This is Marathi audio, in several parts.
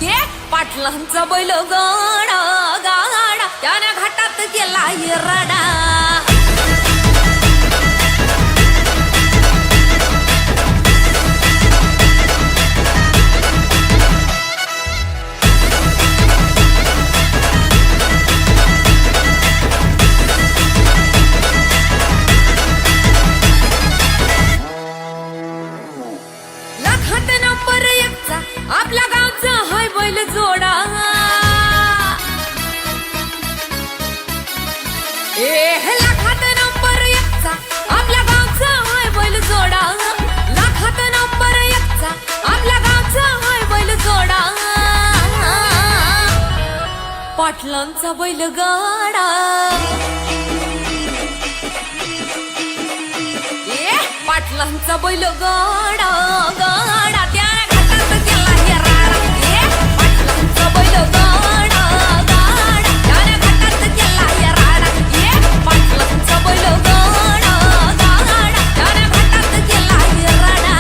ते पाटलांचा बैल गाडा गाडा त्याने घाटात गेला रडा लाखात नंबर एकचा आपल्या गावचा हाय बैल जोडा लाखात नंबर एकचा आपल्या गावचा हाय बैल जोडा लाखात नंबर एकचा आपल्या गावचा हाय बैल जोडा पाटलांचा बैल गाडा पाटलांचा बैल गाडा गाडा त्याने घाटात गेला राडा पाटलांचा बैल गाडा गाडा त्याने घाटात गेला राडा पाटलांचा बैल गाडा गाडा त्याने घाटात गेला राडा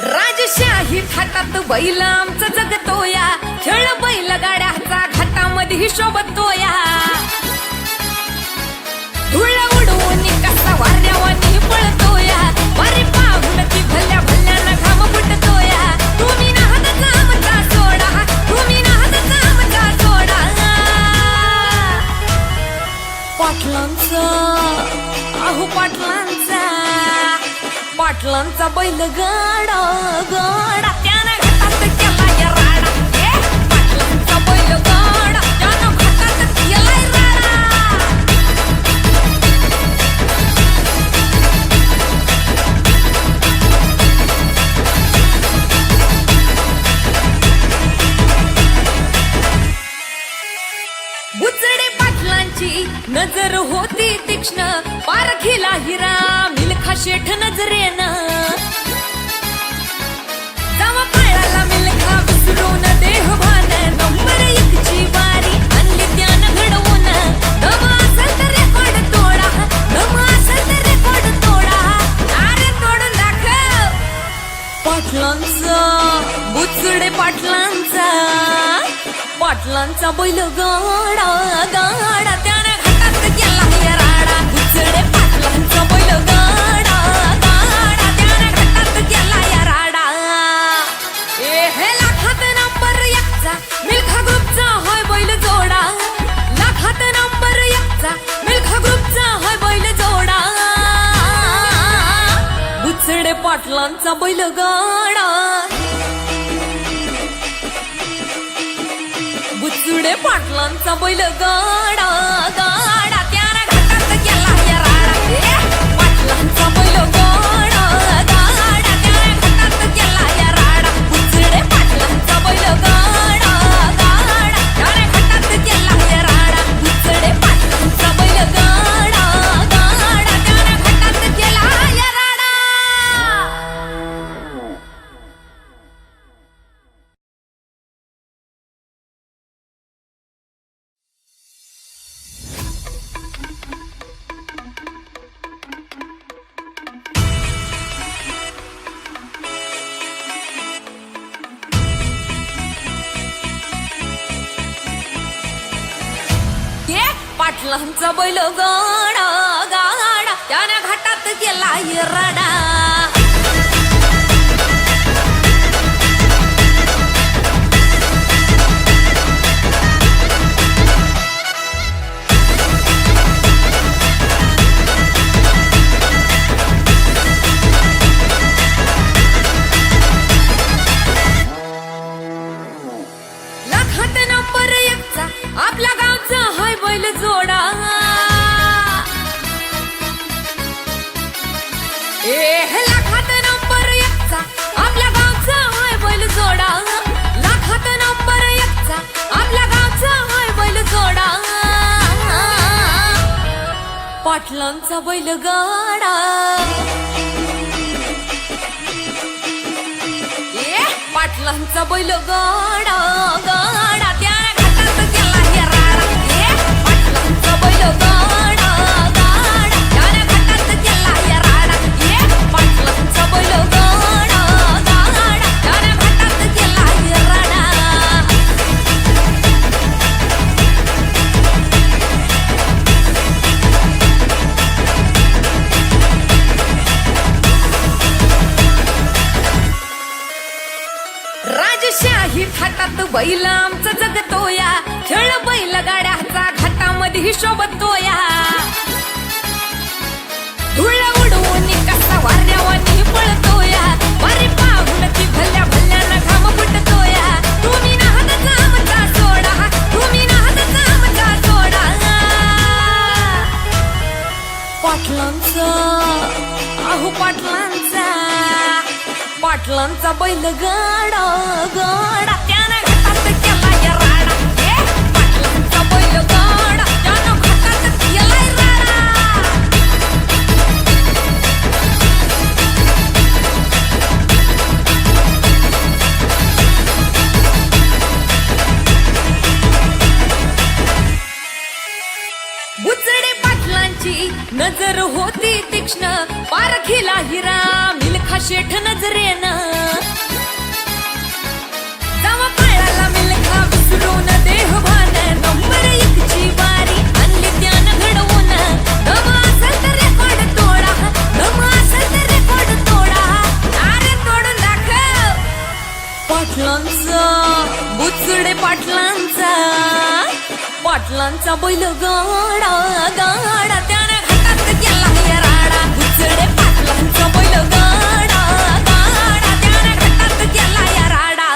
राजशाही थाटात बैल आमचा जगतोया खेळ बैल गाड्याचा घाटामध्ये शोभतोया धुळ उडवून कसा वाऱ्यावानी पळतोया वारी पाहून ती भल्या भल्यानं घाम फुटतोया तुम्ही नाहतचा आमचा सोडा तुम्ही नाहतचा आमचा सोडा पाटलांचा अहो पाटलांचा पाटलांचा बैल गाडा गाडा त्यानं घाटात गेला राडा पाटलांचा बैल गाडा त्यानं घाटात गेला राडा बुचडे पाटलांची नजर होती तीक्ष्ण पारखीला हिरा मिल्खा शेठ नजरेनं जावा पळाला मिल्खा विसरून देहभान नंबर एकची वारी आणली त्यानं घडवून दम असेल तर रेकॉर्ड तोडा दम असेल तर रेकॉर्ड तोडा अरे तोडून दाखव पाटलांचा बुचडे पाटलांचा पाटलांचा बैल गाडा गाडा त्याने घाटात गेला राडा बुचडे पाटलांचा बैल गाडा गाडा त्याने घाटात गेला राडा हे लाखात नंबर एकचा मिल्खा ग्रुपचा हाय बैल जोडा लाखात नंबर एकचा मिल्खा ग्रुपचा हाय बैल जोडा बुचडे पाटलांचा बैल गाडा बुचडे पाटलांचा बैल गाडा गाडा त्याने घाटात गेला राडा पाटलांचा बैल गाडा गाडा त्याने घाटात गेला राडा बुचडे पाटलांचा बैल गाडा गाडा त्याने घाटात गेला राडा बुचडे पाटलांचा बैल गाडा गाडा त्याने घाटात गेला राडा पाटलांचा बैल गाडा गाडा त्याने घाटात गेला राडा लाखात नंबर एकचा आपल्या गावचा हाय बैल जोडा लाखात नंबर एकचा आपल्या गावचा हाय बैल जोडा लाखात नंबर एकचा आपल्या गावचा हाय बैल जोडा पाटलांचा बैल गाडा पाटलांचा बैल गाडा गाडा त्या घाटात गेला बैलगाड्याचा घाटामध्ये शोभतोया धुळ उडवून कसा वाऱ्यावानी पळतोया वारे पाहून ती भल्या भल्यानं घाम फुटतोया तुम्ही नाहताचा आमचा सोडा तुम्ही नाहताचा आमचा सोडा पाटलांचा अहो पाटलांचा पाटलांचा बैलगाडा गाडा त्यानं घाटात केला या राडा पाटलांचा बैलगाडा त्यानं घाटात केलाय राडा बुचडे पाटलांची नजर होती तीक्ष्ण पारखीला हिरा मिल्खा शेठ नजरेनं जावा पाळाला मिल्खा विसरून देहभान नंबर एकची वारी आणली त्यानं घडवून दम असेल तर रेकॉर्ड तोडा दम असेल तर रेकॉर्ड तोडा अरे तोडून दाखव पाटलांचा बुचडे पाटलांचा पाटलांचा बैलगाडा गाडा त्याने घाटात केला या राडा बुचडे पाटलांचा बैलगाडा गाडा त्याने घाटात केला या राडा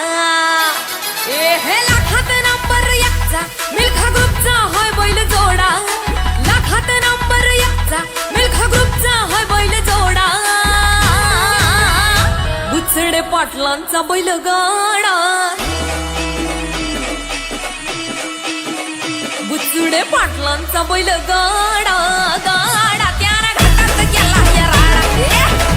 हे लाखात नंबर एकचा मिल्खा ग्रुपचा होय बैल जोडा लाखात नंबर एकचा मिल्खा ग्रुपचा होय बैल जोडा बुचडे पाटलांचा बैलगाडा बुचडे पाटलांचा बैलगाडा गाडा त्याने घाटात केला या राडा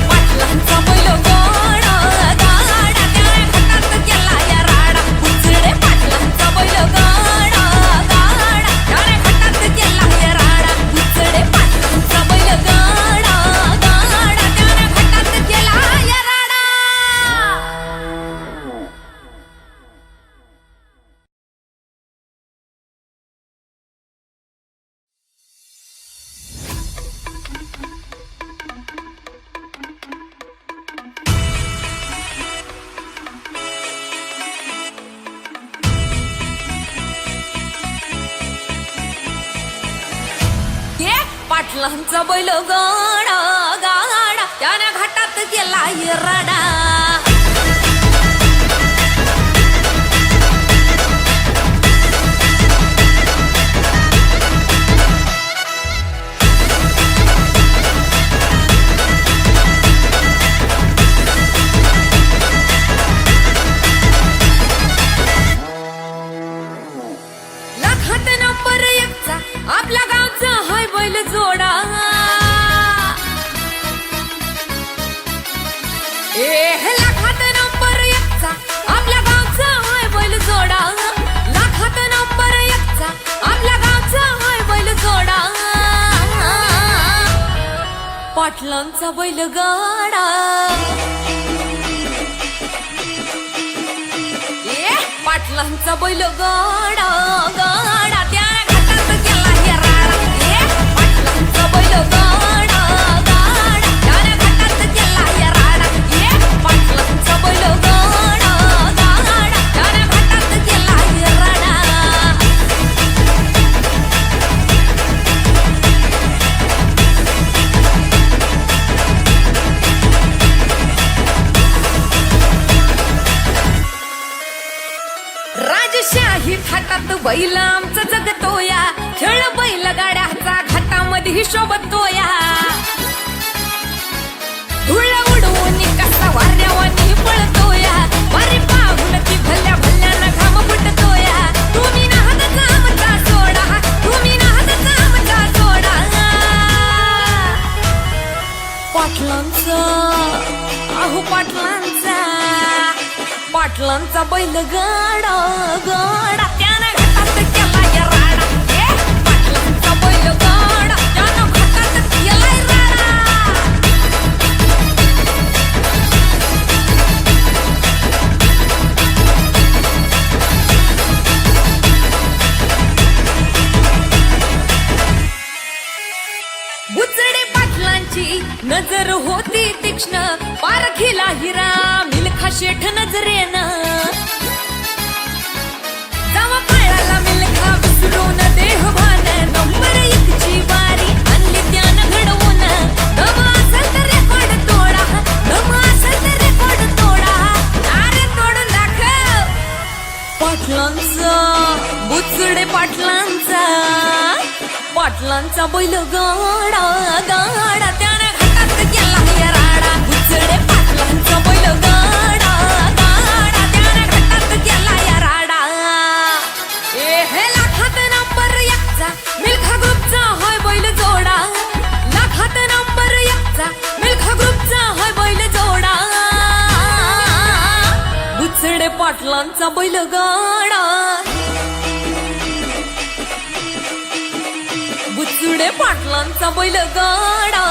पाटलांचा बैलगाडा गाडा त्याने घाटात केला या राडा बुचडे पाटलांचा बैलगाडा गाडा त्याने घाटात केला या राडा बुचडे पाटलांचा बैलगाडा गाडा त्याने घाटात केला या राडा पाटलांचा बैलगाडा गाडा त्याने घाटात केला या राडा लाखात नंबर एकचा आपल्या गावचा हाय बैल जोडा लाखात नंबर एकचा आपल्या गावचा हाय बैल जोडा लाखात नंबर एकचा आपल्या गावचा हाय बैल जोडा पाटलांचा बैलगाडा पाटलांचा बैलगाडा गाडा त्याने घाटात केला या राडा पाटलांचा बैलगाडा गाडा त्याने घाटात केला या राडा पाटलांचा बैलगाडा गाडा त्याने घाटात केला या राडा राजशाही थाटात बैल आमचा जगतोया खेळ बैलगाड्याचा घाटामध्ये शोभतोया धुळ उडवून कसा वाऱ्यावानी पळतोया वारे पाहून ती भल्या भल्यानं घाम फुटतोया तुम्ही नाहताचा आमचा सोडा तुम्ही नाहताचा आमचा सोडा पाटलांचा अहो पाटलांचा पाटलांचा बैलगाडा गाडा त्याने घाटात केला या राडा पाटलांचा बैलगाडा त्यानं घाटात केलाय राडा बुचडे पाटलांची नजर होती तीक्ष्ण पारखीला हिरा मिल्खा शेठ नजरेनं जावा पाळाला मिल्खा विसरून बुचडे पाटलांचा बैल गाडा गाडा त्याने घाटात गेला या राडा बुचडे पाटलांचा बैल गाडा गाडा त्याने घाटात गेला या राडा ए हे लाखात नंबर एकचा मिल्खा ग्रुपचा होय बैल जोडा लाखात नंबर एकचा मिल्खा ग्रुपचा होय बैल जोडा बुचडे पाटलांचा बैल गाडा बुचडे पाटलांचा बैल गाडा